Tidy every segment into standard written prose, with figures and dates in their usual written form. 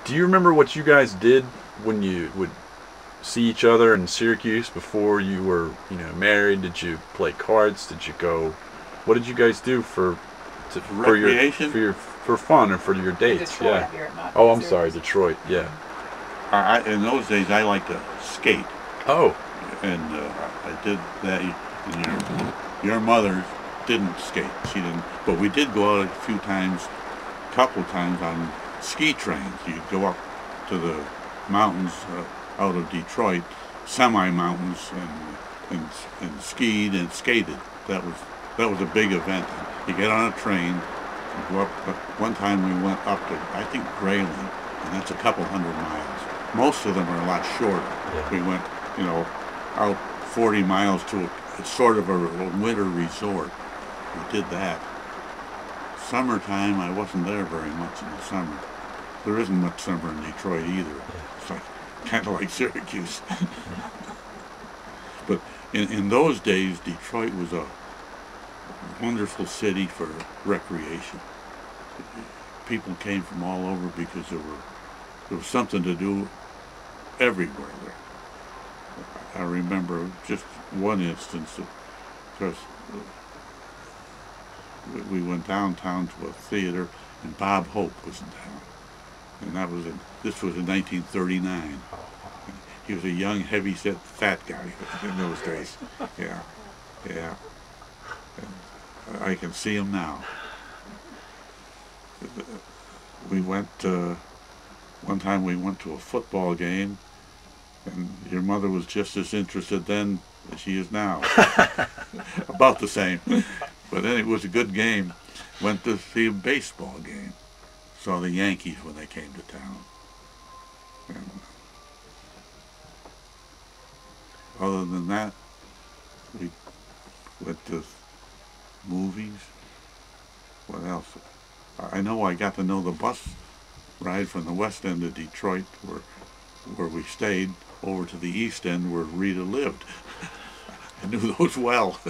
Do you remember what you guys did when you would see each other in Syracuse before you were, married? Did you play cards? Did you go? What did you guys do for Recreation? For fun or for your dates? Detroit, Yeah. Oh, I'm sorry, Detroit. Yeah. In those days, I liked to skate. Oh. And I did that. And your mother didn't skate. She didn't. But we did go out a few times, couple times on ski trains. You'd go up to the mountains out of Detroit, semi-mountains, and skied and skated. That was a big event. You get on a train, you go up. One time we went up to, I think, Grayling, and that's a couple 100 miles. Most of them are a lot shorter. Yeah. We went, out 40 miles to a sort of a winter resort. We did that. Summertime, I wasn't there very much in the summer. There isn't much summer in Detroit either. Yeah. It's like kind of like Syracuse. But in those days, Detroit was a wonderful city for recreation. People came from all over because there was something to do everywhere there. I remember just one instance, because we went downtown to a theater, and Bob Hope was in town, and this was in 1939. He was a young, heavy-set, fat guy in those days. Yeah, yeah. And I can see him now. We went, one time we went to a football game, and your mother was just as interested then as she is now. About the same. But then it was a good game. Went to see a baseball game. Saw the Yankees when they came to town. And other than that, we went to movies. What else? I know I got to know the bus ride from the west end of Detroit, where we stayed, over to the east end where Rita lived. I knew those well.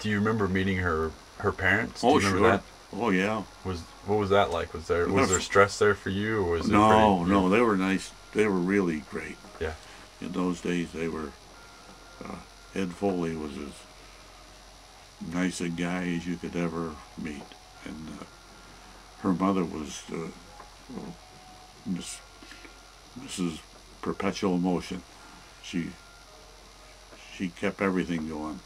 Do you remember meeting her parents? Oh, Do you remember sure. that? Oh, yeah. What was that like? Was there stress there for you, or was it No, they were nice. They were really great. Yeah. In those days, they were. Ed Foley was as nice a guy as you could ever meet, and her mother was Mrs. Perpetual Motion. She kept everything going.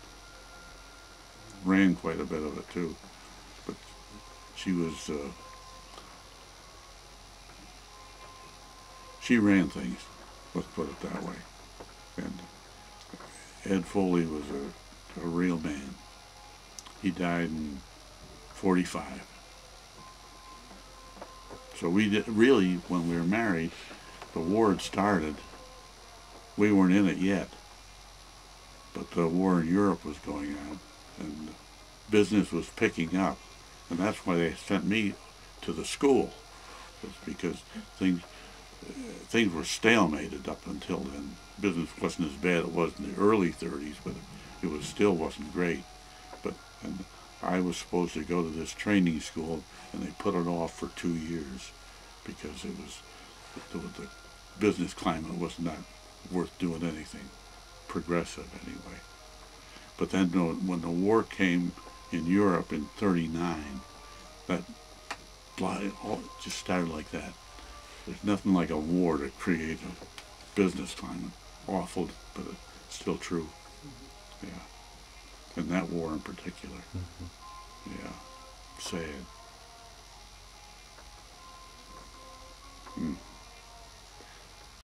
Ran quite a bit of it too, but she was. She ran things. Let's put it that way. And Ed Foley was a real man. He died in 45. So we did really, when we were married, the war had started. We weren't in it yet, but the war in Europe was going on, and business was picking up, and that's why they sent me to the school, because things were stalemated up until then. Business wasn't as bad as it was in the early 30s, but it still wasn't great. And I was supposed to go to this training school, and they put it off for 2 years because the business climate was not worth doing anything progressive anyway. But then when the war came in Europe in 39, that just started like that. There's nothing like a war to create a business climate. Awful, but it's still true. Yeah. And that war in particular. Mm-hmm. Yeah. Sad.